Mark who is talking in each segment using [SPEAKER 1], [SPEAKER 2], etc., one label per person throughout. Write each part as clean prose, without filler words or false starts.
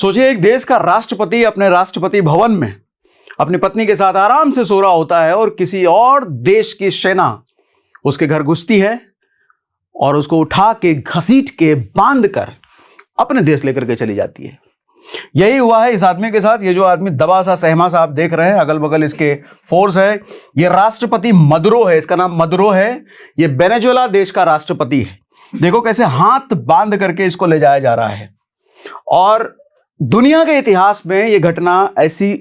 [SPEAKER 1] सोचिए, एक देश का राष्ट्रपति अपने राष्ट्रपति भवन में अपनी पत्नी के साथ आराम से सो रहा होता है और किसी और देश की सेना उसके घर घुसती है और उसको उठा के घसीट के बांध कर अपने देश लेकर के चली जाती है। यही हुआ है इस आदमी के साथ। ये जो आदमी दबा सा सहमा सा आप देख रहे हैं, अगल बगल इसके फोर्स है। ये राष्ट्रपति मदुरो है, इसका नाम मदुरो है। ये वेनेजुएला देश का राष्ट्रपति है। देखो कैसे हाथ बांध करके इसको ले जाया जा रहा है। और दुनिया के इतिहास में ये घटना, ऐसी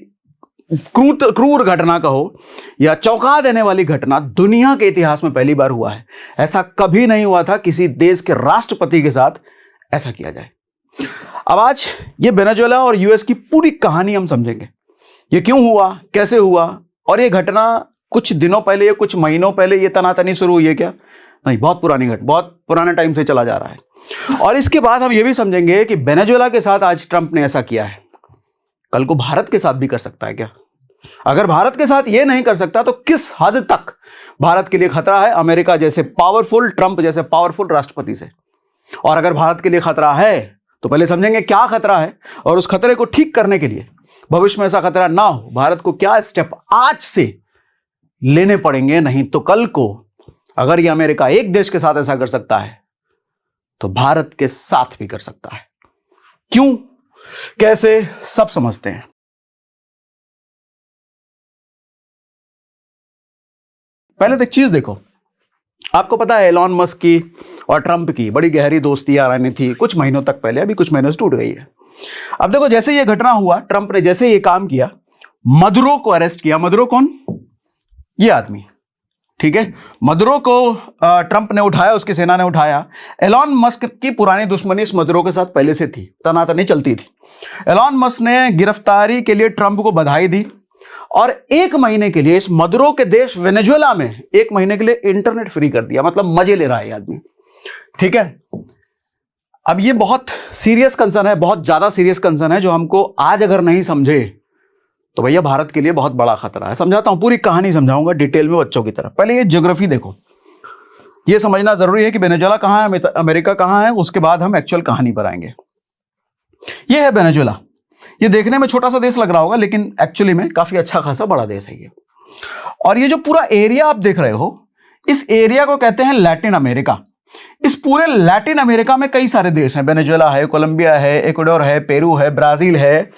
[SPEAKER 1] क्रूर घटना कहो या चौंका देने वाली घटना, दुनिया के इतिहास में पहली बार हुआ है। ऐसा कभी नहीं हुआ था किसी देश के राष्ट्रपति के साथ ऐसा किया जाए। अब आज ये वेनेजुएला और यूएस की पूरी कहानी हम समझेंगे। ये क्यों हुआ, कैसे हुआ, और ये घटना कुछ दिनों पहले या कुछ महीनों पहले ये तनातनी शुरू हुई है क्या? नहीं, बहुत पुरानी घटना, बहुत पुराने टाइम से चला जा रहा है। और इसके बाद हम ये भी समझेंगे कि वेनेजुएला के साथ आज ट्रंप ने ऐसा किया है, कल को भारत के साथ भी कर सकता है क्या? अगर भारत के साथ ये नहीं कर सकता तो किस हद तक भारत के लिए खतरा है अमेरिका जैसे पावरफुल, ट्रंप जैसे पावरफुल राष्ट्रपति से? और अगर भारत के लिए खतरा है तो पहले समझेंगे क्या खतरा है, और उस खतरे को ठीक करने के लिए, भविष्य में ऐसा खतरा ना हो, भारत को क्या स्टेप आज से लेने पड़ेंगे। नहीं तो कल को अगर ये अमेरिका एक देश के साथ ऐसा कर सकता है तो भारत के साथ भी कर सकता है। क्यों, कैसे, सब समझते हैं। पहले तो एक चीज देखो, आपको पता है एलॉन मस्क की और ट्रंप की बड़ी गहरी दोस्ती यारानी थी कुछ महीनों तक पहले, अभी कुछ महीनों से टूट गई है। अब देखो, जैसे ये घटना हुआ, ट्रंप ने जैसे ये काम किया, मदुरो को अरेस्ट किया। मदुरो कौन? ये आदमी, ठीक है। मदुरो को ट्रंप ने उठाया, उसकी सेना ने उठाया। एलॉन मस्क की पुरानी दुश्मनी इस मदुरो के साथ पहले से थी, तनातनी चलती थी। एलॉन मस्क ने गिरफ्तारी के लिए ट्रंप को बधाई दी और 1 महीने के लिए इस मदुरो के देश वेनेजुएला में 1 महीने के लिए इंटरनेट फ्री कर दिया। मतलब मजे ले रहा है आदमी, ठीक है। अब ये बहुत सीरियस कंसर्न है, बहुत ज्यादा सीरियस कंसर्न है, जो हमको आज अगर नहीं समझे तो भैया भारत के लिए बहुत बड़ा खतरा है। समझाता हूं, पूरी कहानी समझाऊंगा डिटेल में बच्चों की तरह। पहले ये ज्योग्राफी देखो, ये समझना जरूरी है कि वेनेजुएला कहां है, अमेरिका कहां है, उसके बाद हम एक्चुअल कहानी पर आएंगे। ये है वेनेजुएला। ये देखने में छोटा सा देश लग रहा होगा, लेकिन एक्चुअली में काफी अच्छा खासा बड़ा देश है ये। और ये जो पूरा एरिया आप देख रहे हो, इस एरिया को कहते हैं लैटिन अमेरिका। इस पूरे लैटिन अमेरिका में कई सारे देश हैं, वेनेजुएला है, कोलंबिया है, इक्वाडोर है, पेरू है, ब्राजील है।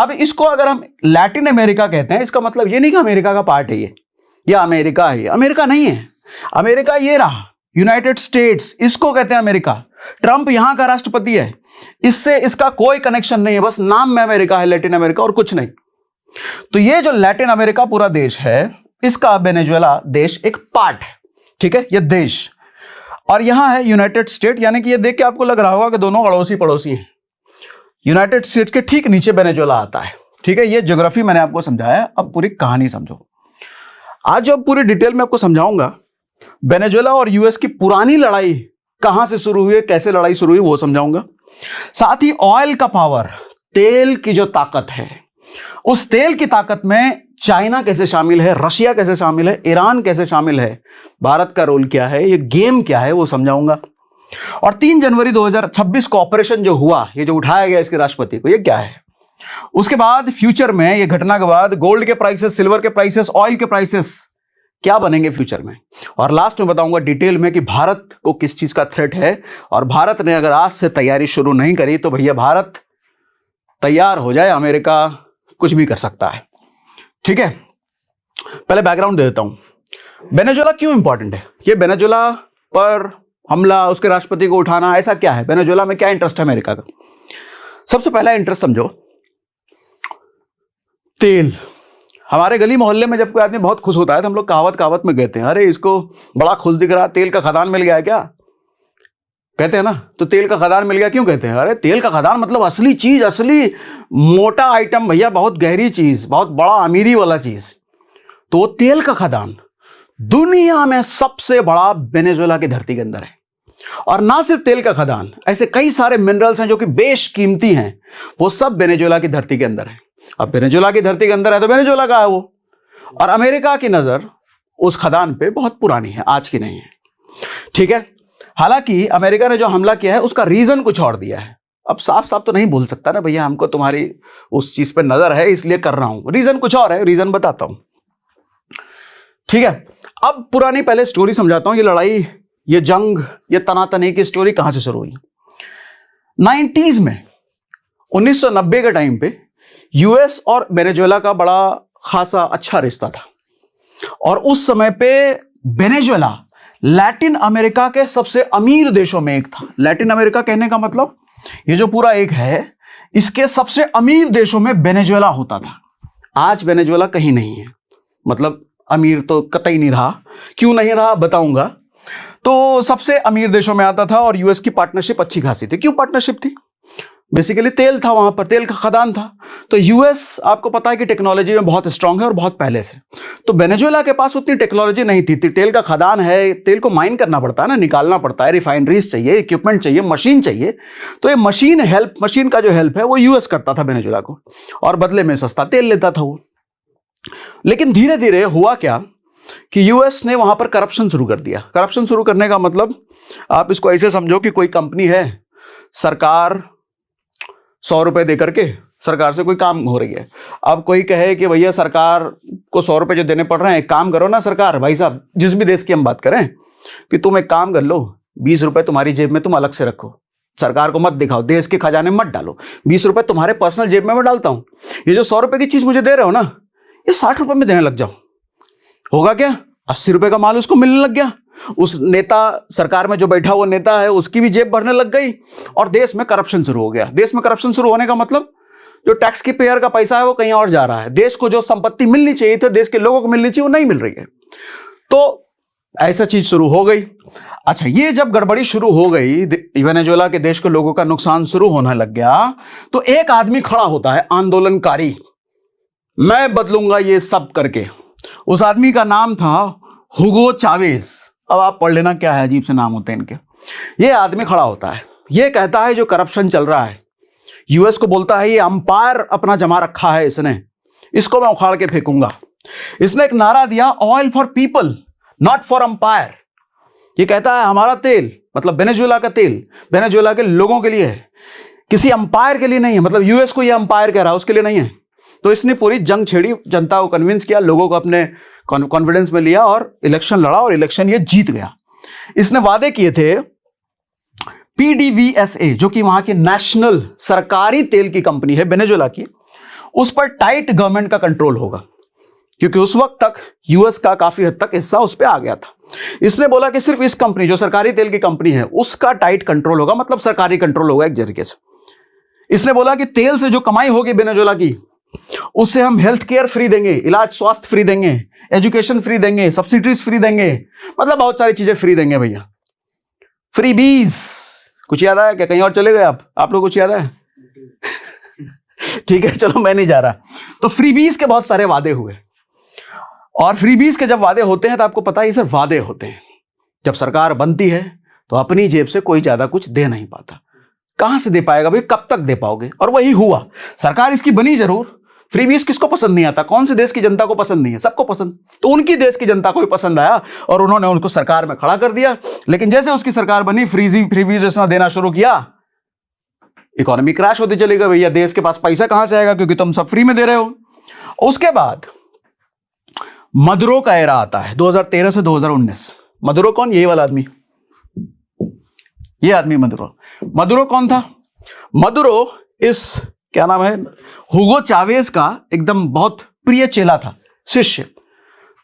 [SPEAKER 1] अब इसको अगर हम लैटिन अमेरिका कहते हैं, इसका मतलब ये नहीं कि अमेरिका का पार्ट है ये अमेरिका है। ये अमेरिका नहीं है। अमेरिका ये रहा यूनाइटेड स्टेट्स, इसको कहते हैं अमेरिका। ट्रंप यहां का राष्ट्रपति है, इससे इसका कोई कनेक्शन नहीं है, बस नाम में अमेरिका है, लैटिन अमेरिका, और कुछ नहीं। तो ये जो लैटिन अमेरिका पूरा देश है, इसका वेनेजुएला देश एक पार्ट है, ठीक है, ये देश। और यहां है यूनाइटेड स्टेट, यानी कि ये देख के आपको लग रहा होगा कि दोनों अड़ोसी पड़ोसी हैं। यूनाइटेड स्टेट के ठीक नीचे वेनेजुएला आता है, ठीक है। ये ज्योग्राफी मैंने आपको समझाया, अब पूरी कहानी समझो। आज जो पूरी डिटेल में आपको समझाऊंगा, वेनेजुएला और यूएस की पुरानी लड़ाई कहां से शुरू हुई, कैसे लड़ाई शुरू हुई, वो समझाऊंगा। साथ ही ऑयल का पावर, तेल की जो ताकत है, उस तेल की ताकत में चाइना कैसे शामिल है, रशिया कैसे शामिल है, ईरान कैसे शामिल है, भारत का रोल क्या है, ये गेम क्या है, वो समझाऊंगा। और 3 जनवरी 2026 को ऑपरेशन जो हुआ, ये जो उठाया गया इसके राष्ट्रपति को, ये क्या है। उसके बाद फ्यूचर में, ये घटना के बाद गोल्ड के प्राइसेस, सिल्वर के प्राइसेस, ऑयल के प्राइसेस क्या बनेंगे फ्यूचर में। और लास्ट में बताऊंगा डिटेल में कि भारत को किस चीज का थ्रेट है, और भारत ने अगर आज से तैयारी शुरू नहीं करी तो भैया भारत तैयार हो जाए, अमेरिका कुछ भी कर सकता है, ठीक है। पहले बैकग्राउंड दे देता हूं। वेनेजुएला क्यों इंपॉर्टेंट है? ये वेनेजुएला पर हमला, उसके राष्ट्रपति को उठाना, ऐसा क्या है? वेनेजुएला में क्या इंटरेस्ट है अमेरिका का? सबसे पहला इंटरेस्ट समझो, तेल। हमारे गली मोहल्ले में जब कोई आदमी बहुत खुश होता है तो हम लोग कहावत में कहते हैं, अरे इसको बड़ा खुश दिख रहा, तेल का खदान मिल गया है क्या, कहते हैं ना। तो तेल का खदान मिल गया क्यों कहते हैं? अरे तेल का खदान मतलब असली चीज, असली मोटा आइटम भैया, बहुत गहरी चीज, बहुत बड़ा अमीरी वाला चीज। तो तेल का खदान दुनिया में सबसे बड़ा वेनेजुएला की धरती के अंदर है। और ना सिर्फ तेल का खदान, ऐसे कई सारे मिनरल्स हैं जो कि बेशकीमती हैं, वो सब वेनेजुएला की धरती के अंदर है। अब वेनेजुएला की धरती के अंदर है तो वेनेजुएला का है वो। और अमेरिका की नजर उस खदान पे बहुत पुरानी है, आज की नहीं है, ठीक है। हालांकि अमेरिका ने जो हमला किया है उसका रीजन कुछ और दिया है। अब साफ साफ तो नहीं बोल सकता ना भैया, हमको तुम्हारी उस चीज पे नजर है इसलिए कर रहा हूं, रीजन कुछ और है, रीजन बताता हूं। ठीक है, अब पुरानी पहले स्टोरी समझाता हूं। ये लड़ाई, ये जंग, ये तनातनी की स्टोरी कहां से शुरू हुई? 90s में, 1990 के टाइम पे यूएस और वेनेजुएला का बड़ा खासा अच्छा रिश्ता था, और उस समय पे वेनेजुएला लैटिन अमेरिका के सबसे अमीर देशों में एक था। लैटिन अमेरिका कहने का मतलब ये जो पूरा एक है, इसके सबसे अमीर देशों में वेनेजुएला होता था। आज वेनेजुएला कहीं नहीं है, मतलब अमीर तो कतई नहीं रहा। क्यों नहीं रहा बताऊंगा। तो सबसे अमीर देशों में आता था, और यूएस की पार्टनरशिप अच्छी खासी थी। क्यों पार्टनरशिप थी? बेसिकली तेल था वहां पर, तेल का खदान था। तो यूएस आपको पता है कि टेक्नोलॉजी में बहुत स्ट्रांग है और बहुत पहले से। तो वेनेजुएला के पास उतनी टेक्नोलॉजी नहीं थी। तेल का खदान है, तेल को माइन करना पड़ता है ना, निकालना पड़ता है, रिफाइनरीज चाहिए, इक्विपमेंट चाहिए, मशीन चाहिए। तो ये मशीन का जो हेल्प है वो यूएस करता था वेनेजुएला को, और बदले में सस्ता तेल लेता था वो। लेकिन धीरे धीरे हुआ क्या कि यूएस ने वहां पर करप्शन शुरू कर दिया। करप्शन शुरू करने का मतलब आप इसको ऐसे समझो कि कोई कंपनी है, सरकार 100 रुपए दे करके सरकार से कोई काम हो रही है। अब कोई कहे कि भैया सरकार को 100 रुपए जो देने पड़ रहे हैं, एक काम करो ना सरकार, भाई साहब जिस भी देश की हम बात करें, कि तुम एक काम कर लो, 20 रुपए तुम्हारी जेब में तुम अलग से रखो, सरकार को मत दिखाओ, देश के खजाने मत डालो, 20 रुपए तुम्हारे पर्सनल जेब में मैं डालता हूं, ये जो 100 रुपए की चीज मुझे दे रहे हो ना, ये 60 रुपए में देने लग जाओ। होगा क्या? 80 रुपए का माल उसको मिलने लग गया। उस नेता, सरकार में जो बैठा हुआ नेता है, उसकी भी जेब भरने लग गई, और देश में करप्शन शुरू हो गया। देश में करप्शन शुरू होने का मतलब जो टैक्स की पेयर का पैसा है वो कहीं और जा रहा है। देश को जो संपत्ति मिलनी चाहिए थी, देश के लोगों को मिलनी चाहिए, वो नहीं मिल रही है। तो ऐसा चीज शुरू हो गई। अच्छा, ये जब गड़बड़ी शुरू हो गई, वेनेजुएला के देश के लोगों का नुकसान शुरू होने लग गया, तो एक आदमी खड़ा होता है, आंदोलनकारी, मैं बदलूंगा ये सब करके। उस आदमी का नाम था हुगो चावेज। अब आप पढ़ लेना क्या है, अजीब से नाम होते हैं इनके। ये आदमी खड़ा होता है, ये कहता है जो करप्शन चल रहा है, यूएस को बोलता है ये अंपायर अपना जमा रखा है इसने, इसको मैं उखाड़ के फेंकूंगा। इसने एक नारा दिया, oil for people not for umpire. ये कहता है हमारा तेल, मतलब वेनेजुएला का तेल, वेनेजुएला के लोगों के लिए है, किसी अंपायर के लिए नहीं है। मतलब यूएस को ये अंपायर कह रहा है, उसके लिए नहीं है। तो इसने पूरी जंग छेड़ी, जनता को कन्विंस किया, लोगों को अपने कॉन्फिडेंस में लिया और इलेक्शन लड़ा, और इलेक्शन ये जीत गया। इसने वादे किए थे, PDVSA जो कि वहां की नेशनल सरकारी तेल की कंपनी है वेनेजुएला की, उस पर टाइट गवर्नमेंट का कंट्रोल होगा, क्योंकि उस वक्त तक यूएस का काफी हद तक हिस्सा उस पर आ गया था। इसने बोला कि सिर्फ इस कंपनी, जो सरकारी तेल की कंपनी है, उसका टाइट कंट्रोल होगा, मतलब सरकारी कंट्रोल होगा एक तरीके से। इसने बोला कि तेल से जो कमाई होगी वेनेजुएला की, उससे हम हेल्थ केयर फ्री देंगे, इलाज स्वास्थ्य फ्री देंगे, एजुकेशन फ्री देंगे, सब्सिडीज फ्री देंगे, मतलब बहुत सारी चीजें फ्री देंगे भैया। फ्री बीज, कुछ याद आया क्या? कहीं और चले गए आप लोग, कुछ याद है? ठीक है, चलो मैं नहीं जा रहा। तो फ्रीबीज के बहुत सारे वादे हुए, और फ्रीबीज के जब वादे होते हैं तो आपको पता है ये सिर्फ वादे होते हैं। जब सरकार बनती है तो अपनी जेब से कोई ज्यादा कुछ दे नहीं पाता। कहां से दे पाएगा भाई, कब तक दे पाओगे? और वही हुआ, सरकार इसकी बनी जरूर। फ्रीबीज किसको पसंद नहीं आता? कौन से देश की जनता को पसंद नहीं है? सबको पसंद। तो उनकी देश की जनता को भी पसंद आया और उन्होंने उनको सरकार में खड़ा कर दिया। लेकिन जैसे उसकी सरकार बनी, फ्रीबीज इसने देना शुरू किया, इकोनॉमी क्रैश होती चली गई। भैया देश के पास पैसा कहां से आएगा, क्योंकि तुम सब फ्री में दे रहे हो। उसके बाद मदुरो का एरा आता है, 2013 से 2019। मदुरो कौन? ये वाला आदमी, ये आदमी मदुरो। मदुरो कौन था? मदुरो इस, क्या नाम है, हुगो चावेज का एकदम बहुत प्रिय चेला था, शिष्य।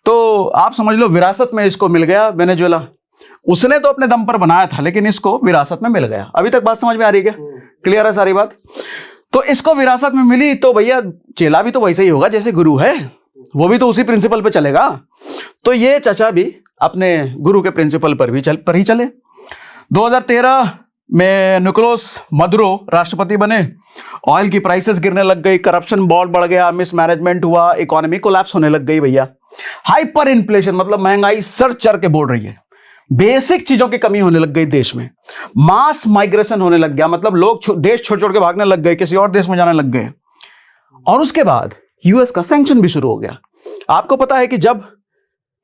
[SPEAKER 1] तो आप समझ लो विरासत में इसको मिल गया वेनेजुएला। उसने तो अपने दम पर बनाया था, लेकिन इसको विरासत में मिल गया। अभी तक बात समझ में आ रही है क्या? क्लियर है सारी बात? तो इसको विरासत में मिली, तो भैया चेला भी तो वैसे ही होगा जैसे गुरु है, वो भी तो उसी प्रिंसिपल पे चलेगा। तो ये चाचा भी अपने गुरु के प्रिंसिपल पर ही चले। 2013 में निकोलस मदुरो राष्ट्रपति बने, ऑयल की प्राइसेस गिरने लग गई, करप्शन बहुत बढ़ गया, मिसमैनेजमेंट हुआ, इकोनॉमी कोलैप्स होने लग गई भैया। हाइपर इन्फ्लेशन, मतलब महंगाई सर चढ़ के बोल रही है, बेसिक चीजों की कमी होने लग गई देश में, मास माइग्रेशन होने लग गया, मतलब लोग देश छोड़ छोड़ के भागने लग गए, किसी और देश में जाने लग गए। और उसके बाद यूएस का सैंक्शन भी शुरू हो गया। आपको पता है कि जब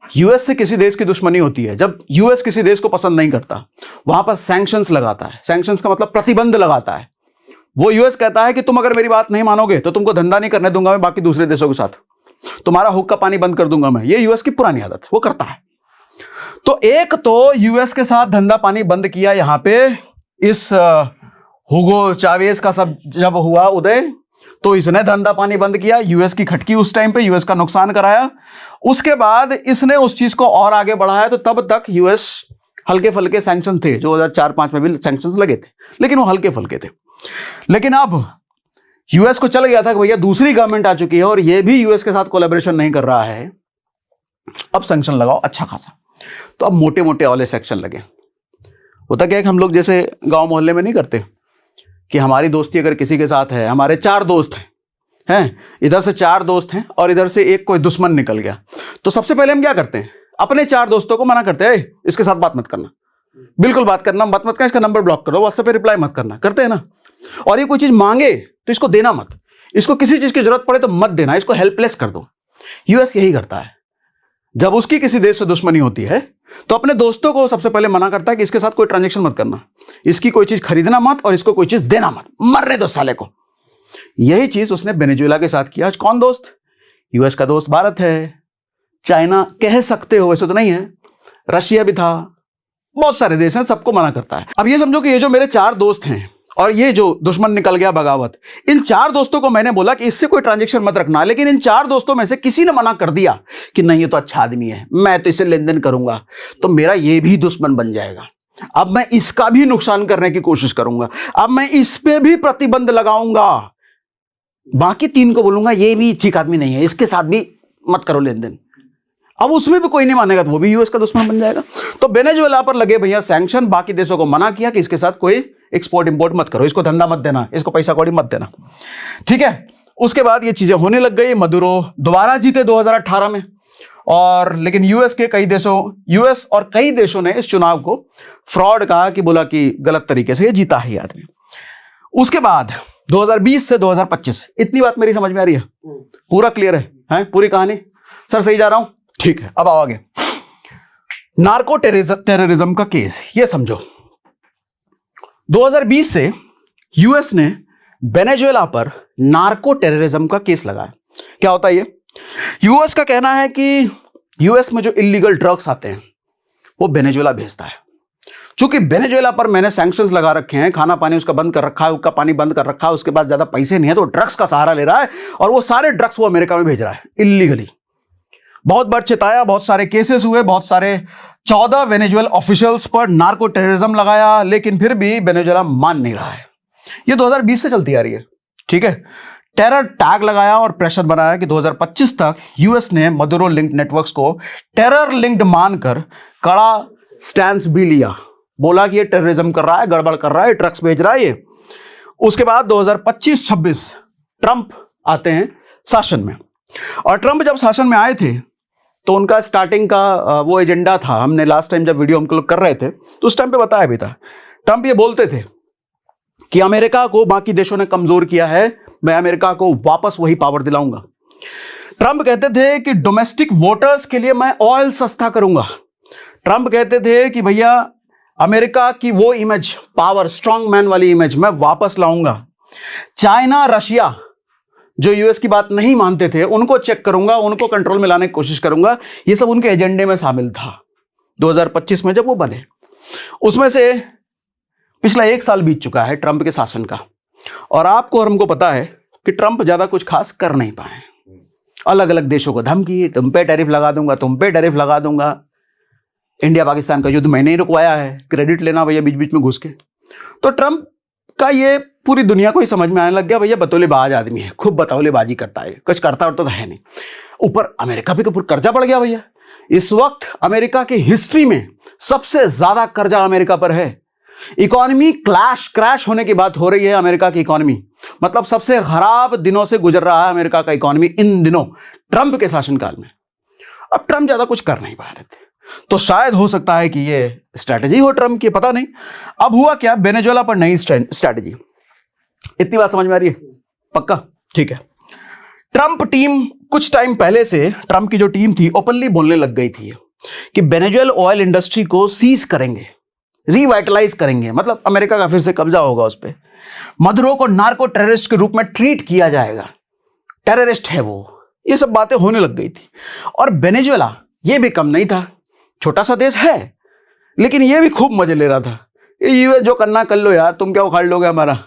[SPEAKER 1] यूएस से किसी देश की दुश्मनी होती है, जब यूएस किसी देश को पसंद नहीं करता, वहां पर सैंक्शंस लगाता है। सैंक्शंस का मतलब प्रतिबंध लगाता है। वो यूएस कहता है कि तुम अगर मेरी बात नहीं मानोगे तो तुमको धंधा नहीं करने दूंगा मैं बाकी दूसरे देशों के साथ, तुम्हारा हुक्का पानी बंद कर दूंगा मैं। ये यूएस की पुरानी आदत है, वो करता है। तो एक तो यूएस के साथ धंधा पानी बंद किया यहां पे इस हुगो चावेज का सब जब हुआ उदय, तो इसने धंधा पानी बंद किया, यूएस की खटकी उस टाइम पे, यूएस का नुकसान कराया। उसके बाद इसने उस चीज को और आगे बढ़ाया, तो तब तक यूएस हल्के फुल्के सैंक्शन थे, 2004-5 में भी सैंक्शंस लगे थे, लेकिन वो हल्के फुल्के थे। लेकिन अब यूएस को चल गया था कि भैया दूसरी गवर्नमेंट आ चुकी है और ये भी यूएस के साथ कोलैबोरेशन नहीं कर रहा है, अब सैंक्शन लगाओ अच्छा खासा। तो अब मोटे मोटे वाले सेक्शन लगे। होता क्या है कि हम लोग जैसे गांव मोहल्ले में नहीं करते कि हमारी दोस्ती अगर किसी के साथ है, हमारे 4 दोस्त हैं, इधर से 4 दोस्त हैं और इधर से एक कोई दुश्मन निकल गया, तो सबसे पहले हम क्या करते हैं, अपने 4 दोस्तों को मना करते हैं, इसके साथ बात मत करना, बिल्कुल बात करना मत करना, इसका नंबर ब्लॉक करो, व्हाट्सएप पे रिप्लाई मत करना, करते हैं ना। और ये कोई चीज मांगे तो इसको देना मत, इसको किसी चीज की जरूरत पड़े तो मत देना, इसको हेल्पलेस कर दो। यूएस यही करता है, जब उसकी किसी देश से दुश्मनी होती है तो अपने दोस्तों को सबसे पहले मना करता है कि इसके साथ कोई ट्रांजैक्शन मत करना, इसकी कोई चीज खरीदना मत और इसको कोई चीज देना मत, मरने दो साले को। यही चीज उसने वेनेजुएला के साथ किया। आज कौन दोस्त? यूएस का दोस्त भारत है, चाइना कह सकते हो, वैसे तो नहीं है, रशिया भी था, बहुत सारे देश हैं, सबको मना करता है। अब ये समझो कि ये जो मेरे 4 दोस्त हैं और ये जो दुश्मन निकल गया बगावत, इन 4 दोस्तों को मैंने बोला कि इससे कोई ट्रांजैक्शन मत रखना, लेकिन इन 4 दोस्तों में से किसी ने मना कर दिया कि नहीं ये तो अच्छा आदमी है, मैं तो इससे लेन देन करूंगा, तो मेरा ये भी दुश्मन बन जाएगा। अब मैं इसका भी नुकसान करने की कोशिश करूंगा, अब मैं इस पे भी प्रतिबंध लगाऊंगा, बाकी 3 को बोलूंगा ये भी ठीक आदमी नहीं है, इसके साथ भी मत करो लेन देन। अब उसमें भी कोई नहीं मानेगा तो वो भी यूएस का दुश्मन बन जाएगा। तो वेनेजुएला पर लगे भैया सैंक्शन, बाकी देशों को मना किया कि इसके साथ कोई एक्सपोर्ट इंपोर्ट मत करो, इसको धंधा मत देना, इसको पैसा कौड़ी मत देना, ठीक है। उसके बाद ये चीजें होने लग गई। मदुरो दोबारा जीते 2018 में, और लेकिन यूएस और कई देशों ने इस चुनाव को फ्रॉड कहा कि बोला कि गलत तरीके से ये जीता है ये आदमी। उसके बाद 2020 से 2025, इतनी बात मेरी समझ में आ रही है? पूरा क्लियर है पूरी कहानी? सर सही जा रहा हूं? ठीक है, अब आओ आगे। नार्को टेररिज्म का केस, ये समझो 2020 से यूएस ने वेनेजुएला पर नार्को टेररिज्म का केस लगाया। क्या होता है ये? यूएस का कहना है कि यूएस में जो इलीगल ड्रग्स आते हैं वो वेनेजुएला भेजता है। चूंकि वेनेजुएला पर मैंने सैंक्शंस लगा रखे हैं, खाना पानी उसका बंद कर रखा है, उसका पानी बंद कर रखा है, उसके पास ज्यादा पैसे नहीं है तो ड्रग्स का सहारा ले रहा है, और वो सारे ड्रग्स वो अमेरिका में भेज रहा है इलीगली। बहुत बार चिताया, बहुत सारे केसेस हुए, बहुत सारे 14 वेनेजुएला ऑफिशियल्स पर नार्को टेररिज्म लगाया, लेकिन फिर भी वेनेजुएला मान नहीं रहा है। ये 2020 से चलती आ रही है, ठीक है। टेरर टैग लगाया और प्रेशर बनाया कि 2025 तक यूएस ने मदुरो लिंक्ड नेटवर्क्स को टेरर लिंक्ड मानकर कड़ा स्टैंस भी लिया, बोला कि ये टेररिज्म कर रहा है, गड़बड़ कर रहा है, ड्रग्स भेज रहा है ये। उसके बाद 2025-26 ट्रंप आते हैं शासन में, और ट्रंप जब शासन में आए थे तो उनका स्टार्टिंग का वो एजेंडा था, हमने लास्ट टाइम जब वीडियो हम लोग कर रहे थे तो उस टाइम पे बताया भी था। ट्रंप ये बोलते थे कि अमेरिका को बाकी देशों ने कमजोर किया है, मैं अमेरिका को वापस वही पावर दिलाऊंगा। ट्रंप कहते थे कि डोमेस्टिक वोटर्स के लिए मैं ऑयल सस्ता करूंगा। ट्रंप कहते थे कि भैया अमेरिका की वो इमेज, पावर, स्ट्रांग मैन वाली इमेज मैं वापस लाऊंगा। चाइना, रशिया जो यूएस की बात नहीं मानते थे उनको चेक करूंगा, उनको कंट्रोल में लाने की कोशिश करूंगा। ये सब उनके एजेंडे में शामिल था 2025 में जब वो बने। उसमें से पिछला 1 साल बीत चुका है ट्रंप के शासन का, और आपको और हमको पता है कि ट्रंप ज्यादा कुछ खास कर नहीं पाए। अलग अलग देशों को धमकी, तुम पे टैरिफ लगा दूंगा, तुम पे टैरिफ लगा दूंगा। इंडिया पाकिस्तान का युद्ध मैंने ही रुकवाया है, क्रेडिट लेना भैया बीच बीच में घुस के। तो ट्रंप का ये पूरी दुनिया को ही समझ में आने लग गया, भैया बतौलेबाज आदमी है, खूब बतौलेबाजी करता है, कुछ करता और तो है नहीं। ऊपर अमेरिका पे ऊपर कर्जा बढ़ गया भैया। इस वक्त अमेरिका की हिस्ट्री में सबसे ज्यादा कर्जा अमेरिका पर है। इकोनॉमी क्रैश होने की बात हो रही है अमेरिका की इकोनॉमी, मतलब सबसे खराब दिनों से गुजर रहा है अमेरिका का इकोनॉमी इन दिनों ट्रंप के शासनकाल में। अब ट्रंप ज्यादा कुछ कर नहीं पा रहे थे, तो शायद हो सकता है कि ये स्ट्रैटेजी हो ट्रंप की, पता नहीं। अब हुआ क्या, वेनेजुएला पर नई स्ट्रैटेजी। इतनी बात समझ में आ रही है? पक्का? ठीक है। ट्रंप टीम कुछ टाइम पहले से, ट्रंप की जो टीम थी ओपनली बोलने लग गई थी कि वेनेजुएला ऑयल इंडस्ट्री को सीज करेंगे, रिवाइटलाइज करेंगे, मतलब अमेरिका का फिर से कब्जा होगा उस पर। मदुरो को नार्को टेररिस्ट के रूप में ट्रीट किया जाएगा, टेररिस्ट है वो, ये सब बातें होने लग गई थी। और वेनेजुएला ये भी कम नहीं था, छोटा सा देश है लेकिन ये भी खूब मजे ले रहा था। ये यूएस जो करना कर लो यार, तुम क्या उखाड़ लोगे हमारा।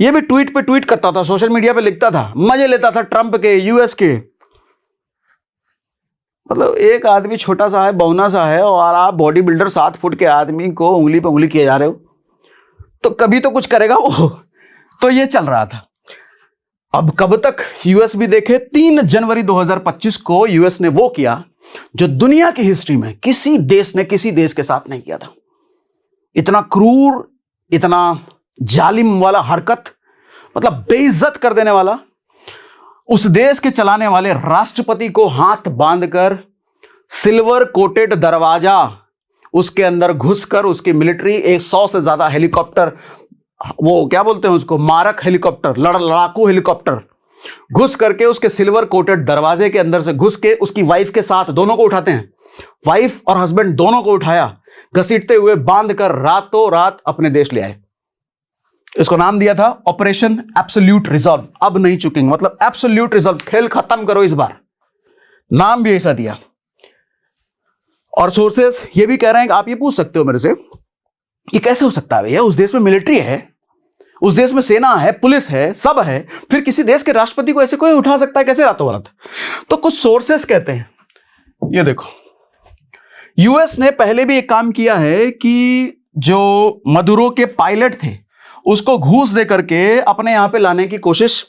[SPEAKER 1] ये भी ट्वीट पे ट्वीट करता था, सोशल मीडिया पे लिखता था, मजे लेता था ट्रंप के, यूएस के। मतलब एक आदमी छोटा सा है, बौना सा है, और आप बॉडी बिल्डर 7 फुट के आदमी को उंगली पे उंगली किए जा रहे हो, तो कभी तो कुछ करेगा वो। तो ये चल रहा था। अब कब तक यूएस भी देखे। 3 जनवरी 2025 को यूएस ने वो किया जो दुनिया की हिस्ट्री में किसी देश ने किसी देश के साथ नहीं किया था। इतना क्रूर, इतना जालिम वाला हरकत, मतलब बेइज्जत कर देने वाला। उस देश के चलाने वाले राष्ट्रपति को हाथ बांधकर सिल्वर कोटेड दरवाजा, उसके अंदर घुसकर उसकी मिलिट्री 100 से ज्यादा हेलीकॉप्टर, वो क्या बोलते हैं उसको, मारक हेलीकॉप्टर, लड़ाकू हेलीकॉप्टर, घुस करके उसके सिल्वर कोटेड दरवाजे के अंदर से घुस के उसकी वाइफ के साथ, दोनों को उठाते हैं, वाइफ और हस्बैंड दोनों को उठाया, घसीटते हुए बांध कर रातों रात अपने देश ले आए। इसको नाम दिया था ऑपरेशन एब्सोल्यूट रिजॉल्व। अब नहीं चुकेंगे, मतलब एब्सोल्यूट रिजॉल्व, खेल खत्म करो इस बार, नाम भी ऐसा दिया। और सोर्सेस ये भी कह रहे हैं कि आप ये पूछ सकते हो मेरे से, ये कैसे हो सकता है भैया, उस देश में मिलिट्री है, उस देश में सेना है, पुलिस है, सब है, फिर किसी देश के राष्ट्रपति को ऐसे कोई उठा सकता है कैसे रातों रात। तो कुछ सोर्सेस कहते हैं, ये देखो, यूएस ने पहले भी एक काम किया है कि जो मदुरो के पायलट थे उसको घूस दे करके अपने यहां पे लाने की कोशिश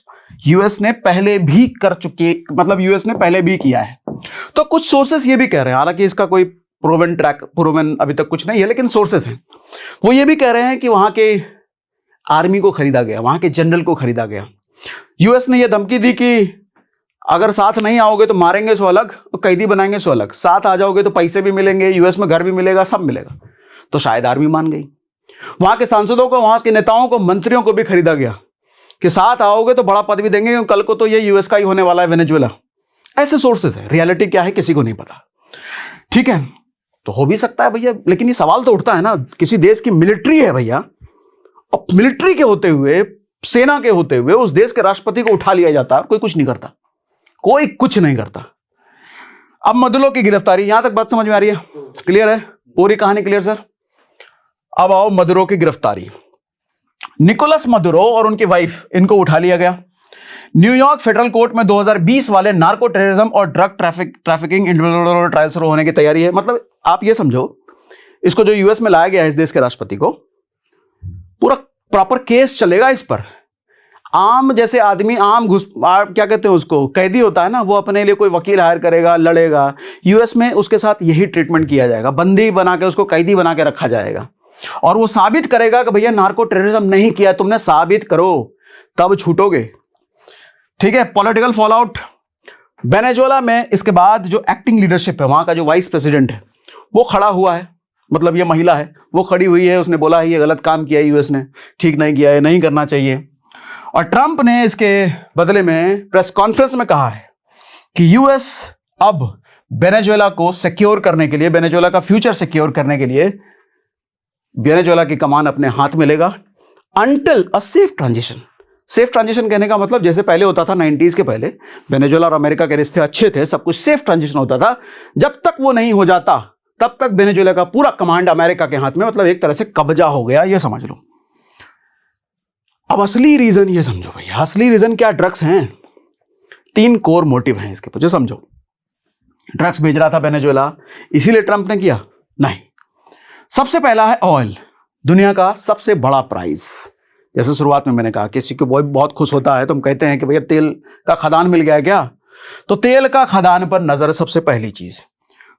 [SPEAKER 1] यूएस ने पहले भी कर चुकी, मतलब यूएस ने पहले भी किया है। तो कुछ सोर्सेस ये भी कह रहे हैं, हालांकि इसका कोई प्रूवन अभी तक कुछ नहीं है, लेकिन सोर्सेस हैं, वो ये भी कह रहे हैं कि वहां के आर्मी को खरीदा गया, वहां के जनरल को खरीदा गया। यूएस ने यह धमकी दी कि अगर साथ नहीं आओगे तो मारेंगे सो अलग, कैदी बनाएंगे सो अलग, साथ आ जाओगे तो पैसे भी मिलेंगे, यूएस में घर भी मिलेगा, सब मिलेगा। तो शायद आर्मी मान गई। वहां के सांसदों को, वहां के नेताओं को, मंत्रियों को भी खरीदा गया कि साथ आओगे तो बड़ा पद भी देंगे, क्योंकि कल को तो ये यूएस का ही होने वाला है, वेनेजुएला। ऐसे सोर्सेस है, रियलिटी क्या है किसी को नहीं पता। ठीक है, तो हो भी सकता है भैया, लेकिन ये सवाल तो उठता है ना, किसी देश की मिलिट्री है भैया, और मिलिट्री के होते हुए, सेना के होते हुए उस देश के राष्ट्रपति को उठा लिया जाता है, कोई कुछ नहीं करता, कोई कुछ नहीं करता। अब मदुरो की गिरफ्तारी, यहां तक बात समझ में आ रही है, क्लियर है, पूरी कहानी क्लियर सर। अब आओ मदुरो की गिरफ्तारी। निकोलस मदुरो और उनकी वाइफ, इनको उठा लिया गया। न्यूयॉर्क फेडरल कोर्ट में 2020 वाले नार्को टेररिज्म और ड्रग ट्रैफिकिंग ट्रायल शुरू होने की तैयारी है। मतलब आप ये समझो, इसको जो यूएस में लाया गया है इस देश के राष्ट्रपति को, पूरा प्रॉपर केस चलेगा इस पर। आम जैसे आदमी, क्या कहते हैं उसको, कैदी होता है ना, वो अपने लिए कोई वकील हायर करेगा, लड़ेगा, यूएस में उसके साथ यही ट्रीटमेंट किया जाएगा, बंदी बना के उसको कैदी बना के रखा जाएगा, और वो साबित करेगा कि भैया नार्को टेररिज्म नहीं किया, तुमने साबित करो, तब छूटोगे। ठीक है, पॉलिटिकल फॉलआउट वेनेजुएला में। इसके बाद जो एक्टिंग लीडरशिप है, वहां का जो वाइस प्रेसिडेंट है वो खड़ा हुआ है, मतलब ये महिला है, वो खड़ी हुई है, उसने बोला है ये गलत काम किया है, यूएस ने ठीक नहीं किया है, नहीं करना चाहिए। और ट्रंप ने इसके बदले में प्रेस कॉन्फ्रेंस में कहा है कि यूएस अब वेनेजुएला को सिक्योर करने के लिए, वेनेजुएला का फ्यूचर सिक्योर करने के लिए वेनेजुएला की कमान अपने हाथ में लेगा until a safe transition. Safe transition कहने का मतलब जैसे पहले होता था 90s के पहले, वेनेजुएला और अमेरिका के रिश्ते अच्छे थे, सब कुछ सेफ ट्रांजिशन होता था, जब तक वो नहीं हो जाता तब तक वेनेजुएला का पूरा कमांड अमेरिका के हाथ में, मतलब एक तरह से कब्जा हो गया, ये समझ लो। अब असली रीजन ये समझो भैया, असली रीजन क्या, ड्रग्स हैं। 3 कोर मोटिव हैं इसके पीछे, समझो। ड्रग्स भेज रहा था वेनेजुएला, इसीलिए ट्रंप ने किया? नहीं। सबसे पहला है ऑयल, दुनिया का सबसे बड़ा प्राइस। जैसे शुरुआत में मैंने कहा, किसी को बहुत खुश होता है तो हम कहते हैं कि भैया तेल का खदान मिल गया क्या, तो तेल का खदान पर नजर सबसे पहली चीज।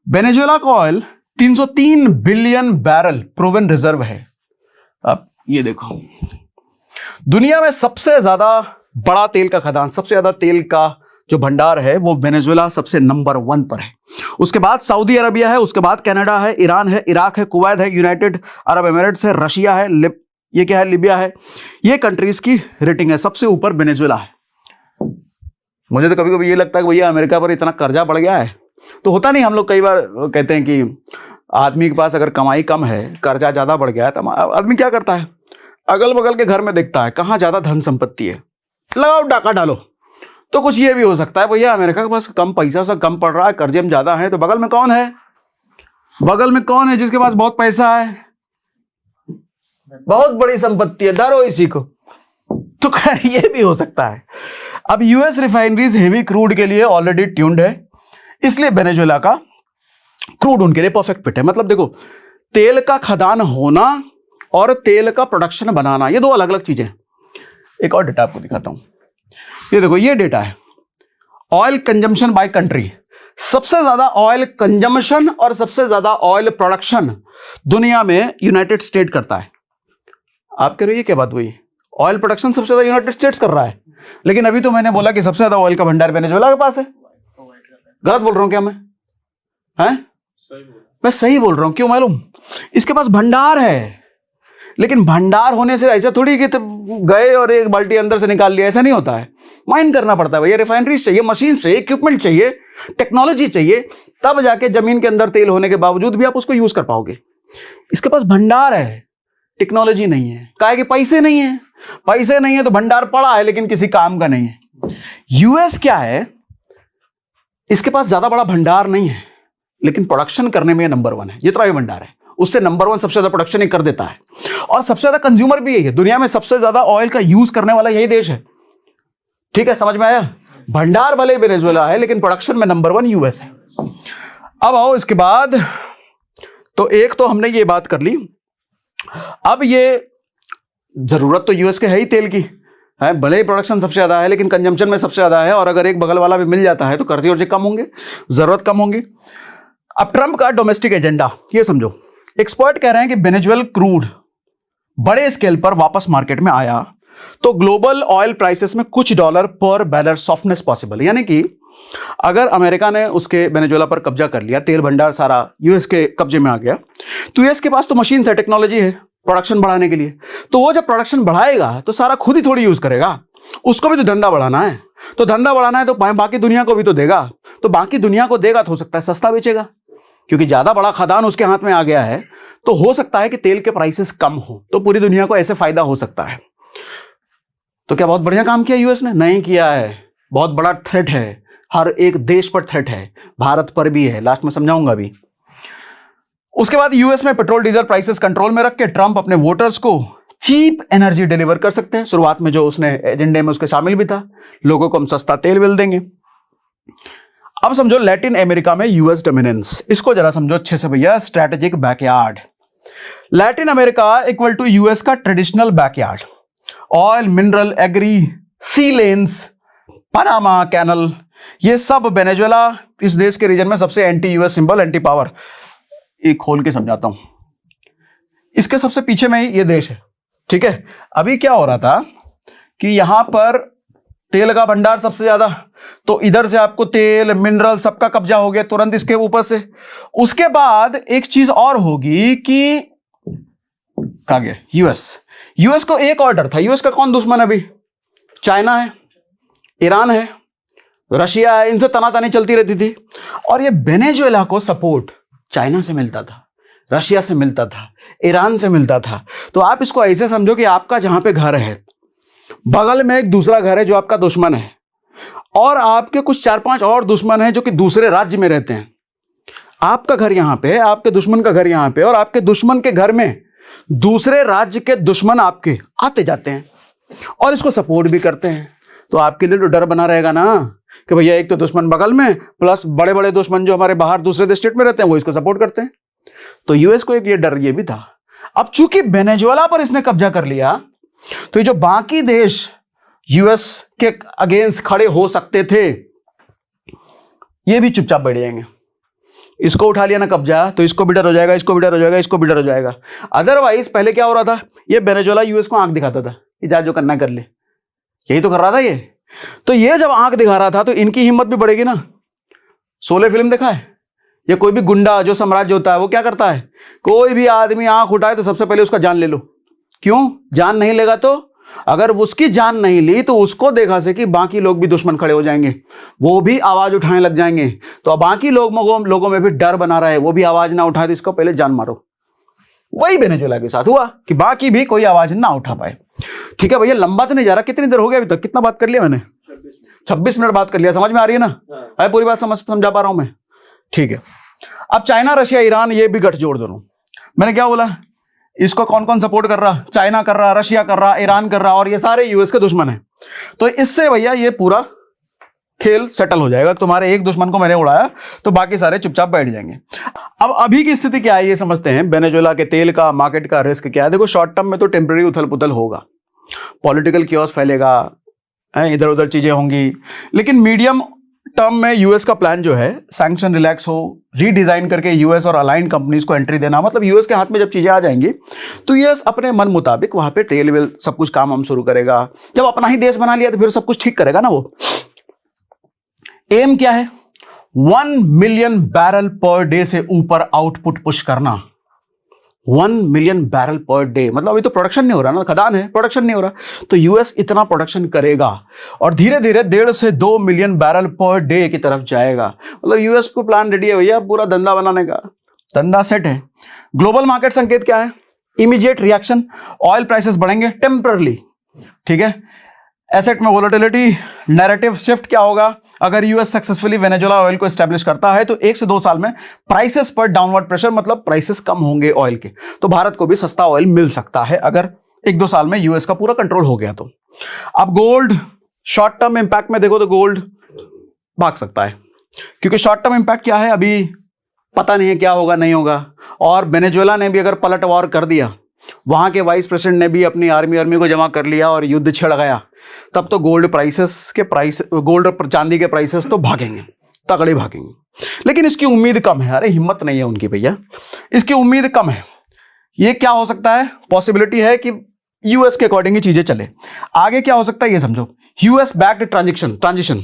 [SPEAKER 1] वेनेजुएला का oil 303 billion barrel proven reserve है। अब ये देखो, दुनिया में सबसे ज्यादा बड़ा तेल का खदान, सबसे ज्यादा तेल का जो भंडार है वो वेनेजुएला सबसे नंबर 1 पर है। उसके बाद सऊदी अरबिया है, उसके बाद कनाडा है, ईरान है, इराक है, कुवैत है, यूनाइटेड अरब एमिरेट्स है, रशिया है, ये क्या है, लिबिया है। ये कंट्रीज की रेटिंग है, सबसे ऊपर वेनेजुएला है। मुझे तो कभी कभी ये लगता है कि भैया अमेरिका पर इतना कर्जा बढ़ गया है, तो होता नहीं, हम लोग कई बार कहते हैं कि आदमी के पास अगर कमाई कम है, कर्जा ज्यादा बढ़ गया है, तो आदमी क्या करता है, अगल बगल के घर में देखता है कहाँ ज्यादा धन संपत्ति है, लगाओ डाका डालो। तो कुछ ये भी हो सकता है भैया अमेरिका के पास कम पैसा सा कम पड़ रहा है, कर्जे में ज्यादा है, तो बगल में कौन है, बगल में कौन है जिसके पास बहुत पैसा है, बहुत बड़ी संपत्ति है, धरो इसी को। तो खैर ये भी हो सकता है। अब यूएस रिफाइनरीज हेवी क्रूड के लिए ऑलरेडी ट्यून्ड है, इसलिए वेनेजुएला का क्रूड उनके लिए परफेक्ट फिट है। मतलब देखो, तेल का खदान होना और तेल का प्रोडक्शन बनाना ये दो अलग अलग चीजें हैं। एक और डेटा आपको दिखाता हूं, ये देखो, ये डेटा है ऑयल कंजम्पशन बाय कंट्री। सबसे ज्यादा ऑयल कंजम्पशन और सबसे ज्यादा ऑयल प्रोडक्शन दुनिया में यूनाइटेड स्टेट करता है। आप कह रहे हो ये क्या बात हुई, ऑयल प्रोडक्शन सबसे ज्यादा यूनाइटेड स्टेट्स कर रहा है, लेकिन अभी तो मैंने बोला कि सबसे ज्यादा ऑयल का भंडार वेनेजुएला के पास है। गलत बोल रहा हूं क्या मैं? हैं? मैं सही बोल रहा हूं। क्यों मालूम? इसके पास भंडार है, लेकिन भंडार होने से ऐसा थोड़ी कि गए और एक बाल्टी अंदर से निकाल लिया, ऐसा नहीं होता है। माइन करना पड़ता है भैया, रिफाइनरीज चाहिए, मशीन चाहिए, इक्विपमेंट चाहिए, टेक्नोलॉजी चाहिए, तब जाके जमीन के अंदर तेल होने के बावजूद भी आप उसको यूज कर पाओगे। इसके पास भंडार है, टेक्नोलॉजी नहीं है। काहे कि पैसे नहीं है, पैसे नहीं है तो भंडार पड़ा है लेकिन किसी काम का नहीं है। यूएस क्या है, इसके पास ज्यादा बड़ा भंडार नहीं है, लेकिन प्रोडक्शन करने में नंबर 1 है। जितना भी भंडार है उससे नंबर 1 सबसे ज्यादा प्रोडक्शन ही कर देता है, और सबसे ज्यादा कंज्यूमर भी यही है। दुनिया में सबसे ज्यादा ऑयल का यूज करने वाला यही देश है। ठीक है, समझ में आया? भंडार भले वेनेजुएला है, लेकिन प्रोडक्शन में नंबर 1 यूएस है। अब आओ इसके बाद, तो एक तो हमने ये बात कर ली। अब ये जरूरत तो यूएस के है ही तेल की, है भले ही प्रोडक्शन सबसे ज्यादा है, लेकिन कंजम्पशन में सबसे ज्यादा है, और अगर एक बगल वाला भी मिल जाता है तो कर्जे वर्जे कम होंगे, जरूरत कम होंगी। अब ट्रंप का डोमेस्टिक एजेंडा ये समझो। एक्सपर्ट कह रहे हैं कि वेनेजुएला क्रूड बड़े स्केल पर वापस मार्केट में आया तो ग्लोबल ऑयल प्राइसेस में कुछ डॉलर पर बैरल सॉफ्टनेस पॉसिबल है। यानी कि अगर अमेरिका ने उसके वेनेजुएला पर कब्जा कर लिया, तेल भंडार सारा यूएस के कब्जे में आ गया, तो यूएस के पास तो मशीन है, टेक्नोलॉजी है प्रोडक्शन बढ़ाने के लिए। तो वो जब प्रोडक्शन बढ़ाएगा तो सारा खुद ही थोड़ी यूज करेगा, उसको भी तो धंधा बढ़ाना है। तो धंधा बढ़ाना है तो बाकी दुनिया को भी तो देगा, तो बाकी दुनिया को देगा तो हो सकता है सस्ता बेचेगा, क्योंकि ज्यादा बड़ा खदान उसके हाथ में आ गया है। तो हो सकता है कि तेल के प्राइसेस कम हो, तो पूरी दुनिया को ऐसे फायदा हो सकता है। तो क्या बहुत बढ़िया काम किया यूएस ने? नहीं किया है। बहुत बड़ा थ्रेट है, हर एक देश पर थ्रेट है, भारत पर भी है, लास्ट में समझाऊंगा भी। उसके बाद यूएस में पेट्रोल डीजल प्राइसेस कंट्रोल में रख के ट्रंप अपने वोटर्स को चीप एनर्जी डिलीवर कर सकते हैं। शुरुआत में जो उसने एजेंडे में उसके शामिल भी था, लोगों को हम सस्ता तेल मिल देंगे। अब समझो लैटिन अमेरिका में यूएस डोमिनेंस, इसको जरा समझो अच्छे से भैया, strategic backyard. Latin America equal to US का traditional backyard. Oil, mineral, agri, sea lanes, Panama canal, ये सब वेनेजुएला इस देश के रीजन में सबसे anti US symbol, anti power. एक खोल के समझाता हूं, इसके सबसे पीछे में ही ये देश है। ठीक है, अभी क्या हो रहा था कि यहां पर तेल का भंडार सबसे ज्यादा, तो इधर से आपको तेल, मिनरल सबका कब्जा हो गया तुरंत इसके ऊपर से। उसके बाद एक चीज और होगी कि कहा गया यूएस को एक ऑर्डर था। यूएस का कौन दुश्मन है अभी? चाइना है, ईरान है, रशिया है, इनसे तनातनी चलती रहती थी। और ये वेनेजुएला को सपोर्ट चाइना से मिलता था, रशिया से मिलता था, ईरान से मिलता था। तो आप इसको ऐसे समझो कि आपका जहां पे घर है, बगल में एक दूसरा घर है जो आपका दुश्मन है, और आपके कुछ 4-5 और दुश्मन हैं जो कि दूसरे राज्य में रहते हैं। आपका घर यहां पे, आपके दुश्मन का घर यहां पे, और आपके दुश्मन के घर में दूसरे राज्य के दुश्मन आपके आते जाते हैं और इसको सपोर्ट भी करते हैं। तो आपके लिए तो डर बना रहेगा ना कि भैया एक तो दुश्मन बगल में, प्लस बड़े बड़े दुश्मन जो हमारे बाहर दूसरे स्टेट में रहते हैं वो इसको सपोर्ट करते हैं। तो यूएस को एक ये डर ये भी था। अब चूंकि वेनेजुएला पर इसने कब्जा कर लिया, तो ये जो बाकी देश यूएस के अगेंस्ट खड़े हो सकते थे, ये भी चुपचाप बैठ जाएंगे। इसको उठा लिया ना कब्जा, तो इसको भी डर हो जाएगा, इसको भी डर हो जाएगा, इसको भी डर हो जाएगा। अदरवाइज पहले क्या हो रहा था, ये वेनेजुएला यूएस को आंख दिखाता था कि जा जो करना कर ले, यही तो कर रहा था ये। तो ये जब आंख दिखा रहा था तो इनकी हिम्मत भी बढ़ेगी ना। शोले फिल्म देखा है? ये कोई भी गुंडा जो साम्राज्य होता है वो क्या करता है, कोई भी आदमी आंख उठाए तो सबसे पहले उसका जान ले लो। क्यों? जान नहीं लेगा तो, अगर उसकी जान नहीं ली तो उसको देखा से कि बाकी लोग भी दुश्मन खड़े हो जाएंगे, वो भी आवाज उठाने लग जाएंगे। तो अब बाकी लोगों में भी डर बना रहा है, वो भी आवाज ना उठाए तो इसको पहले जान मारो। वही वेनेजुएला के साथ हुआ कि बाकी भी कोई आवाज ना उठा पाए। ठीक है भैया, लंबा तो नहीं जा रहा, कितनी देर हो गया अभी तक, कितना बात कर लिया मैंने? 26 मिनट बात कर लिया, समझ में आ रही है ना? है पूरी बात समझा पा रहा हूं मैं? ठीक है, अब चाइना, रशिया, ईरान, ये भी गठजोड़ दोनों। मैंने क्या बोला, इसको कौन कौन सपोर्ट कर रहा? चाइना कर रहा, रशिया कर रहा, ईरान कर रहा, और ये सारे यूएस के दुश्मन है। तो इससे भैया ये पूरा खेल सेटल हो जाएगा। तुम्हारे एक दुश्मन को मैंने उड़ाया तो बाकी सारे चुपचाप बैठ जाएंगे। अब अभी की स्थिति क्या है ये समझते हैं। वेनेजुएला के तेल का मार्केट का रिस्क क्या है? देखो, शॉर्ट टर्म में तो टेम्परेरी उथल पुथल होगा, पॉलिटिकल कियोस फैलेगा, इधर उधर चीजें होंगी, लेकिन मीडियम टर्म में यूएस का प्लान जो है, सैंक्शन रिलैक्स हो, रीडिजाइन करके यूएस और अलाइन कंपनीज को एंट्री देना। मतलब यूएस के हाथ में जब चीजें आ जाएंगी तो यूएस अपने मन मुताबिक वहां पे तेल वेल सब कुछ काम हम शुरू करेगा। जब अपना ही देश बना लिया तो फिर सब कुछ ठीक करेगा ना वो। एम क्या है? 1 मिलियन बैरल पर डे से ऊपर आउटपुट पुश करना। 1 मिलियन बैरल पर डे, मतलब अभी तो प्रोडक्शन नहीं हो रहा ना, खदान है, प्रोडक्शन नहीं हो रहा, तो यूएस इतना प्रोडक्शन करेगा और धीरे धीरे 1.5 से 2 मिलियन बैरल पर डे की तरफ जाएगा। मतलब यूएस को प्लान रेडी है भैया, पूरा धंधा बनाने का, धंधा सेट है। ग्लोबल मार्केट संकेत क्या है? इमीडिएट रिएक्शन, ऑयल प्राइसेस बढ़ेंगे टेम्परली। ठीक है, एसेट में वोलेटिलिटी, नैरेटिव शिफ्ट क्या होगा? अगर यूएस सक्सेसफुली वेनेजुएला ऑयल को एस्टैब्लिश करता है तो 1 से 2 साल में प्राइसेस पर डाउनवर्ड प्रेशर, मतलब प्राइसेस कम होंगे ऑयल के, तो भारत को भी सस्ता ऑयल मिल सकता है अगर 1-2 साल में यूएस का पूरा कंट्रोल हो गया तो। अब गोल्ड, शॉर्ट टर्म इंपैक्ट में देखो तो गोल्ड भाग सकता है, क्योंकि शॉर्ट टर्म इंपैक्ट क्या है, अभी पता नहीं है क्या होगा नहीं होगा। और वेनेजुएला ने भी अगर पलटवार कर दिया, वहां के वाइस प्रेसिडेंट ने भी अपनी आर्मी को जमा कर लिया और युद्ध छिड़ गया, तब तो गोल्ड और चांदी के प्राइसेस तो भागेंगे, तगड़े भागेंगे। लेकिन इसकी उम्मीद कम है, अरे हिम्मत नहीं है उनकी भैया, इसकी उम्मीद कम है। ये क्या हो सकता है? पॉसिबिलिटी है कि यूएस के अकॉर्डिंग ही चीजें चले। आगे क्या हो सकता है ये समझो, यूएस बैक्ड ट्रांजिशन,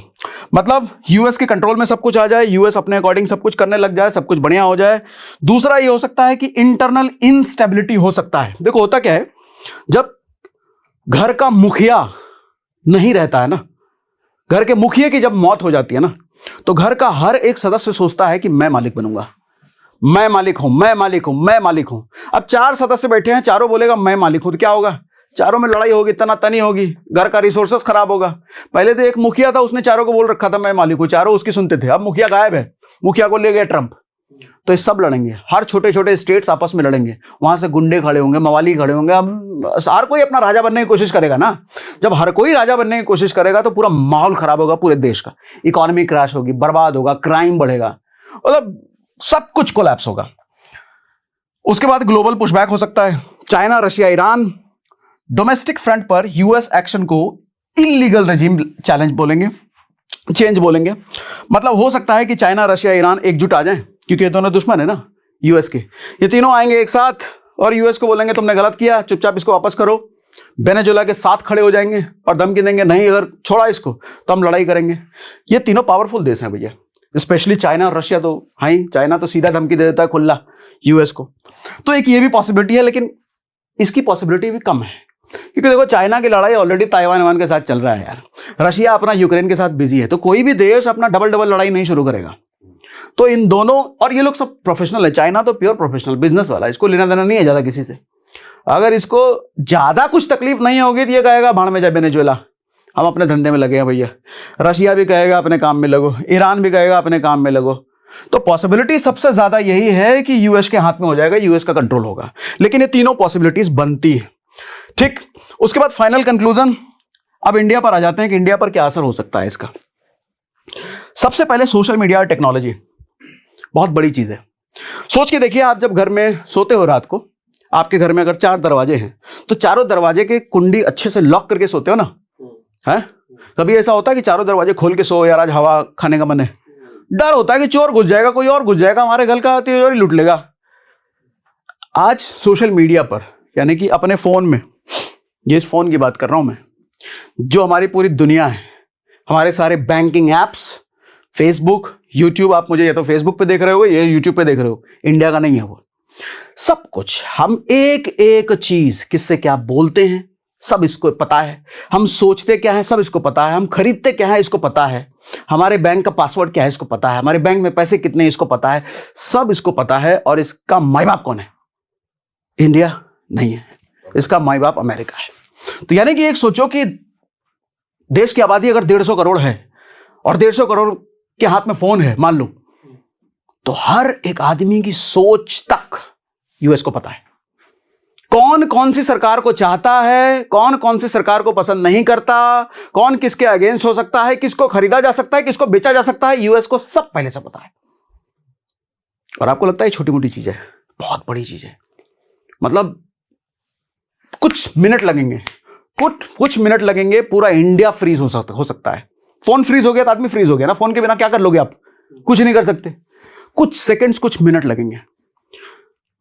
[SPEAKER 1] मतलब यूएस के कंट्रोल में सब कुछ आ जाए, यूएस अपने अकॉर्डिंग सब कुछ करने लग जाए, सब कुछ बढ़िया हो जाए। दूसरा ये हो सकता है कि इंटरनल इंस्टेबिलिटी हो सकता है। देखो होता क्या है, जब घर का मुखिया नहीं रहता है ना, घर के मुखिया की जब मौत हो जाती है ना, तो घर का हर एक सदस्य सोचता है कि मैं मालिक बनूंगा, मैं मालिक हूं, मैं मालिक हूं, मैं मालिक हूं। अब 4 सदस्य बैठे हैं, चारों बोलेगा मैं मालिक हूं, तो क्या होगा? चारों में लड़ाई होगी, तनातनी होगी, घर का रिसोर्सेस खराब होगा। पहले तो एक मुखिया था, उसने चारों को बोल रखा था मैं मालिक हूं, चारों उसकी सुनते थे। अब मुखिया गायब है, मुखिया को ले गए ट्रंप, तो ये सब लड़ेंगे, हर छोटे छोटे स्टेट्स आपस में लड़ेंगे, वहां से गुंडे खड़े होंगे, मवाली खड़े होंगे। अब हर कोई अपना राजा बनने की कोशिश करेगा ना, जब हर कोई राजा बनने की कोशिश करेगा तो पूरा माहौल खराब होगा पूरे देश का, इकोनॉमी क्रैश होगी, बर्बाद होगा, क्राइम बढ़ेगा, मतलब सब कुछ कोलैप्स होगा। उसके बाद ग्लोबल पुशबैक हो सकता है। China, Russia, Iran domestic front पर यूएस एक्शन को इलीगल रेजिम चैलेंज बोलेंगे, चेंज बोलेंगे। मतलब हो सकता है कि चाइना, रशिया, ईरान एकजुट आ जाएं, क्योंकि ये दोनों दुश्मन है ना यूएस के, ये तीनों आएंगे एक साथ और यूएस को बोलेंगे तुमने गलत किया, चुपचाप इसको वापस करो। वेनेजुएला के साथ खड़े हो जाएंगे और धमकी देंगे नहीं अगर छोड़ा इसको तो हम लड़ाई करेंगे। ये तीनों पावरफुल देश हैं भैया, स्पेशली चाइना और रशिया तो हाँ ही, चाइना तो सीधा धमकी दे देता है खुला यूएस को। तो एक ये भी पॉसिबिलिटी है, लेकिन इसकी पॉसिबिलिटी भी कम है, क्योंकि देखो चाइना की लड़ाई ऑलरेडी ताइवान के साथ चल रहा है यार, रशिया अपना यूक्रेन के साथ बिजी है, तो कोई भी देश अपना डबल लड़ाई नहीं शुरू करेगा। तो इन दोनों, और ये लोग सब प्रोफेशनल है, चाइना तो प्योर प्रोफेशनल बिजनेस वाला, इसको लेना देना नहीं है ज्यादा किसी से। अगर इसको ज्यादा कुछ तकलीफ नहीं होगी तो ये कहेगा भाड़ में जाए वेनेजुएला, हम अपने धंधे में लगे हैं भैया। रशिया भी कहेगा अपने काम में लगो, ईरान भी कहेगा अपने काम में लगो। तो पॉसिबिलिटी सबसे ज्यादा यही है कि यूएस के हाथ में हो जाएगा, यूएस का कंट्रोल होगा। लेकिन ये तीनों पॉसिबिलिटीज बनती है, ठीक। उसके बाद फाइनल कंक्लूजन, अब इंडिया पर आ जाते हैं कि इंडिया पर क्या असर हो सकता है इसका। सबसे पहले सोशल मीडिया और टेक्नोलॉजी बहुत बड़ी चीज है। सोच के देखिए, आप जब घर में सोते हो रात को, आपके घर में अगर 4 दरवाजे हैं तो चारों दरवाजे के कुंडी अच्छे से लॉक करके सोते हो ना, है? कभी ऐसा होता है कि चारों दरवाजे खोल के सो, यार आज हवा खाने का मन है? डर होता है कि चोर घुस जाएगा, कोई और घुस जाएगा हमारे घर का, तो और ही लूट लेगा। आज सोशल मीडिया पर, यानी कि अपने फोन में, ये इस फोन की बात कर रहा हूं मैं, जो हमारी पूरी दुनिया है, हमारे सारे बैंकिंग एप्स, फेसबुक, यूट्यूब, आप मुझे या तो फेसबुक पे देख रहे हो या यूट्यूब पे देख रहे हो, इंडिया का नहीं है वो, सब कुछ, हम एक एक चीज किससे क्या बोलते हैं सब इसको पता है, हम सोचते क्या है सब इसको पता है, हम खरीदते क्या है इसको पता है, हमारे बैंक का पासवर्ड क्या है इसको पता है, हमारे बैंक में पैसे कितने इसको पता है, सब इसको पता है। और इसका माई बाप कौन है? इंडिया नहीं है, इसका माई बाप अमेरिका है। तो यानी कि एक सोचो कि देश की आबादी अगर 150 करोड़ है और 150 करोड़ के हाथ में फोन है मान लो, तो हर एक आदमी की सोच तक यूएस को पता है। कौन कौन सी सरकार को चाहता है, कौन कौन सी सरकार को पसंद नहीं करता, कौन किसके अगेंस्ट हो सकता है, किसको खरीदा जा सकता है, किसको बेचा जा सकता है, यूएस को सब पहले से पता है। और आपको लगता है छोटी मोटी चीज है? बहुत बड़ी चीज है। मतलब कुछ मिनट लगेंगे, कुछ मिनट लगेंगे, पूरा इंडिया फ्रीज हो सकता है। फोन फ्रीज हो गया तो आदमी फ्रीज हो गया ना। फोन के बिना क्या कर लोगे आप? कुछ नहीं कर सकते। कुछ सेकंड्स, कुछ मिनट लगेंगे।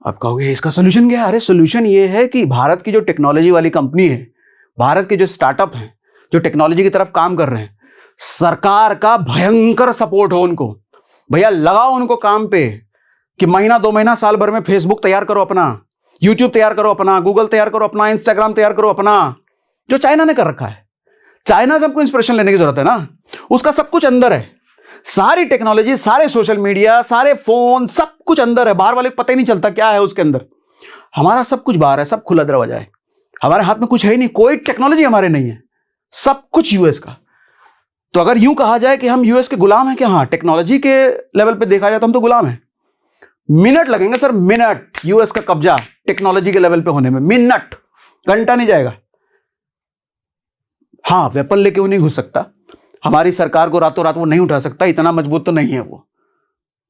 [SPEAKER 1] आप कहोगे इसका सोल्यूशन क्या है? अरे सोल्यूशन ये है कि भारत की जो टेक्नोलॉजी वाली कंपनी है, भारत के जो स्टार्टअप हैं, जो टेक्नोलॉजी की तरफ काम कर रहे हैं, सरकार का भयंकर सपोर्ट हो उनको। भैया लगाओ उनको काम पे कि महीना 2 महीना साल भर में फेसबुक तैयार करो अपना, यूट्यूब तैयार करो अपना, गूगल तैयार करो अपना, इंस्टाग्राम तैयार करो अपना, जो चाइना ने कर रखा है। चाइना से हमको इंस्पिरेशन लेने की जरूरत है ना, उसका सब कुछ अंदर है। सारी टेक्नोलॉजी, सारे सोशल मीडिया, सारे फोन, सब कुछ अंदर है। बाहर वाले को पता ही नहीं चलता क्या है उसके अंदर। हमारा सब कुछ बाहर है, सब खुला दरवाजा है। हमारे हाथ में कुछ है ही नहीं, कोई टेक्नोलॉजी हमारे नहीं है, सब कुछ यूएस का। तो अगर यूं कहा जाए कि हम यूएस के गुलाम हैं, कि हाँ टेक्नोलॉजी के लेवल पे देखा जाए तो हम तो गुलाम हैं। मिनट लगेंगे सर, मिनट यूएस का कब्जा टेक्नोलॉजी के लेवल पे होने में, मिनट, घंटा नहीं जाएगा। हाँ, वेपन लेके वो नहीं घुस सकता, हमारी सरकार को रातों रात वो नहीं उठा सकता, इतना मजबूत तो नहीं है वो,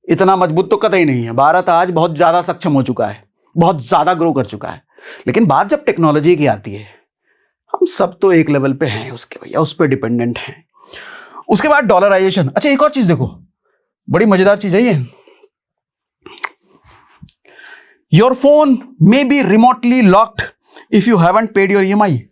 [SPEAKER 1] इतना मजबूत तो कतई नहीं है। भारत आज बहुत ज्यादा सक्षम हो चुका है, बहुत ज्यादा ग्रो कर चुका है। लेकिन बात जब टेक्नोलॉजी की आती है, हम सब तो एक लेवल पे हैं उसके, भैया उस पर डिपेंडेंट हैं। उसके बाद डॉलराइजेशन। अच्छा एक और चीज देखो, बड़ी मजेदार चीज है ये। Your phone may be remotely locked if you haven't paid your EMI.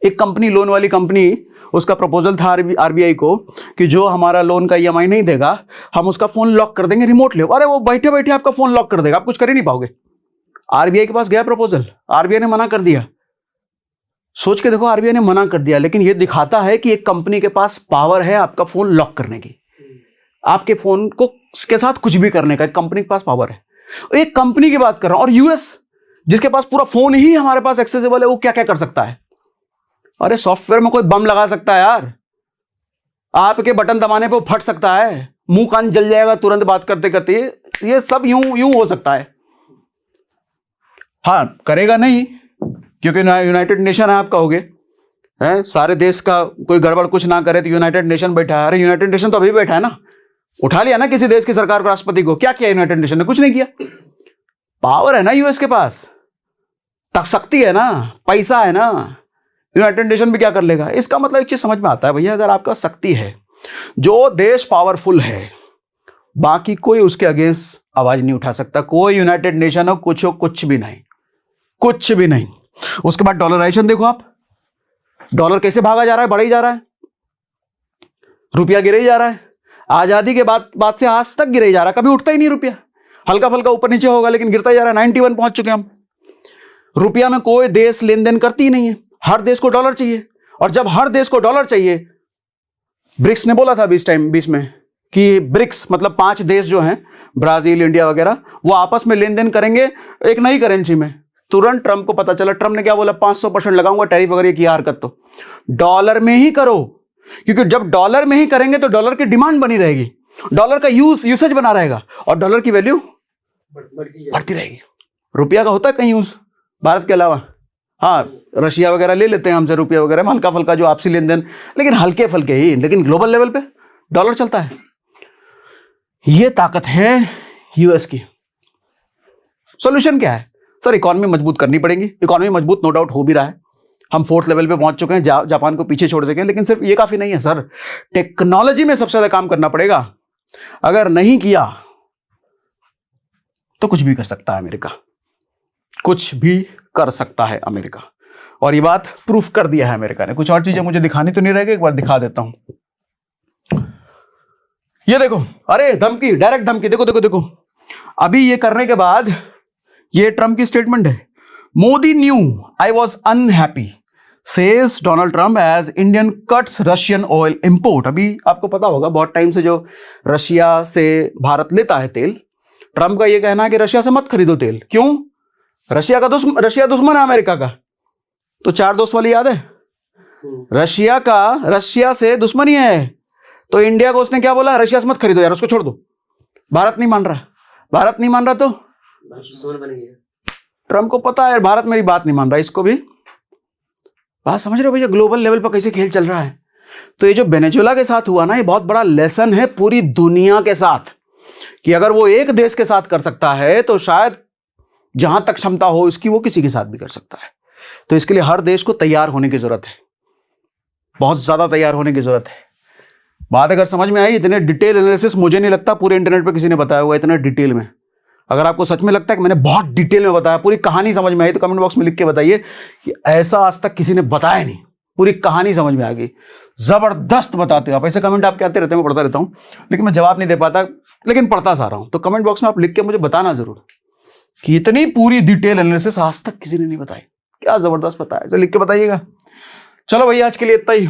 [SPEAKER 1] एक कंपनी, लोन वाली कंपनी, उसका प्रपोजल था आरबीआई को कि जो हमारा लोन का ईएमआई नहीं देगा, हम उसका फोन लॉक कर देंगे रिमोटली। अरे वो बैठे बैठे आपका फोन लॉक कर देगा, आप कुछ कर ही नहीं पाओगे। आरबीआई के पास गया प्रपोजल, आरबीआई ने मना कर दिया। सोच के देखो, आरबीआई ने मना कर दिया, लेकिन ये दिखाता है कि एक कंपनी के पास पावर है आपका फोन लॉक करने की, आपके फोन को के साथ कुछ भी करने का। एक कंपनी के पास पावर है। एक कंपनी की बात कर रहा हूं, और यूएस जिसके पास पूरा फोन ही हमारे पास एक्सेसिबल है, वो क्या क्या कर सकता है? अरे सॉफ्टवेयर में कोई बम लगा सकता है यार, आपके बटन दबाने पे वो फट सकता है, मुंह कान जल जाएगा तुरंत बात करते करते। ये सब यूं हो सकता है। हाँ, करेगा नहीं क्योंकि यूनाइटेड नेशन है, आप कहोगे है सारे देश का कोई गड़बड़ कुछ ना करे तो यूनाइटेड नेशन बैठा है। अरे यूनाइटेड नेशन तो अभी बैठा है ना, उठा लिया ना किसी देश की सरकार को, राष्ट्रपति को। क्या किया यूनाइटेड नेशन ने? कुछ नहीं किया। पावर है ना यूएस के पास, शक्ति है ना, पैसा है ना, यूनाइटेड नेशन भी क्या कर लेगा? इसका मतलब एक चीज समझ में आता है भैया, अगर आपका शक्ति है, जो देश पावरफुल है, बाकी कोई उसके अगेंस्ट आवाज नहीं उठा सकता। कोई यूनाइटेड नेशन हो, कुछ भी नहीं, कुछ भी नहीं। उसके बाद डॉलराइजेशन देखो आप, डॉलर कैसे भागा जा रहा है, बढ़ा ही जा रहा है, रुपया गिरे ही जा रहा है। आजादी के बाद से आज तक गिरे ही जा रहा है, कभी उठता ही नहीं रुपया। हल्का फल्का ऊपर नीचे होगा लेकिन गिरता ही जा रहा है। 91 पहुंच चुके हम। रुपया में कोई देश लेन देन करती ही नहीं है, हर देश को डॉलर चाहिए। और जब हर देश को डॉलर चाहिए, ब्रिक्स ने बोला था बीच में कि ब्रिक्स मतलब 5 देश जो हैं, ब्राजील, इंडिया वगैरह, वो आपस में लेन देन करेंगे एक नई करेंसी में। तुरंत ट्रंप को पता चला, ट्रंप ने क्या बोला, 500% लगाऊंगा टैरिफ अगर ये किया हरकत तो। डॉलर में ही करो, क्योंकि जब डॉलर में ही करेंगे तो डॉलर की डिमांड बनी रहेगी, डॉलर का यूसेज बना रहेगा और डॉलर की वैल्यू बढ़ती रहेगी। रुपया का होता है कहीं यूज भारत के अलावा? हाँ, रशिया वगैरह ले लेते हैं हमसे रुपया वगैरह में, हल्का फल्का जो आपसी लेन देन, लेकिन हल्के फल्के ही। लेकिन ग्लोबल लेवल पे डॉलर चलता है। ये ताकत है यूएस की। सॉल्यूशन क्या है सर? इकोनॉमी मजबूत करनी पड़ेगी। इकोनॉमी मजबूत नो डाउट हो भी रहा है, हम 4th लेवल पे पहुंच चुके हैं, जापान को पीछे छोड़ सके। लेकिन सिर्फ ये काफी नहीं है सर, टेक्नोलॉजी में सबसे ज्यादा काम करना पड़ेगा। अगर नहीं किया तो कुछ भी कर सकता है अमेरिका, कुछ भी कर सकता है अमेरिका। और ये बात प्रूफ कर दिया है अमेरिका ने। कुछ और चीजें मुझे दिखानी तो नहीं रहेगी, एक बार दिखा देता हूं। ये देखो, अरे धमकी, डायरेक्ट धमकी। देखो देखो देखो, अभी ये करने के बाद ये ट्रंप की स्टेटमेंट है। Modi knew I was unhappy says Donald Trump as Indian cuts Russian oil import. अभी आपको पता होगा बहुत टाइम से जो रशिया से भारत लेता है तेल, ट्रंप का ये कहना है कि रशिया से मत खरीदो तेल। क्यों? रशिया दुश्मन है अमेरिका का। तो 4 दोस्त वाली याद है, रशिया से दुश्मनी है, तो इंडिया को उसने क्या बोला, रशिया से मत खरीदो यार, उसको छोड़ दो। भारत नहीं मान रहा तो ट्रम्प को पता है यार भारत मेरी बात नहीं मान रहा, इसको भी बात समझ रहे हो भैया, ग्लोबल लेवल पर कैसे खेल चल रहा है। तो ये जो वेनेजुएला के साथ हुआ ना, ये बहुत बड़ा लेसन है पूरी दुनिया के साथ, कि अगर वो एक देश के साथ कर सकता है तो शायद जहां तक क्षमता हो इसकी वो किसी के साथ भी कर सकता है। तो इसके लिए हर देश को तैयार होने की जरूरत है, बहुत ज्यादा तैयार होने की जरूरत है। बात अगर समझ में आई, इतने डिटेल एनालिसिस मुझे नहीं लगता पूरे इंटरनेट पे किसी ने बताया हुआ इतना डिटेल में। अगर आपको सच में लगता है कि मैंने बहुत डिटेल में बताया, पूरी कहानी समझ में आई, तो कमेंट बॉक्स में लिख के बताइए कि ऐसा आज तक किसी ने बताया नहीं, पूरी कहानी समझ में आ गई। जबरदस्त बताते हो आप, ऐसे कमेंट आपके आते रहते हैं, मैं पढ़ता रहता हूं, लेकिन मैं जवाब नहीं दे पाता, लेकिन पढ़ता सा रहा हूं। तो कमेंट बॉक्स में आप लिख के मुझे बताना जरूर कि इतनी पूरी डिटेल एनालिसिस आज तक किसी ने नहीं बताई, क्या जबरदस्त बताया, ऐसे लिख के बताइएगा। चलो भैया आज के लिए इतना ही।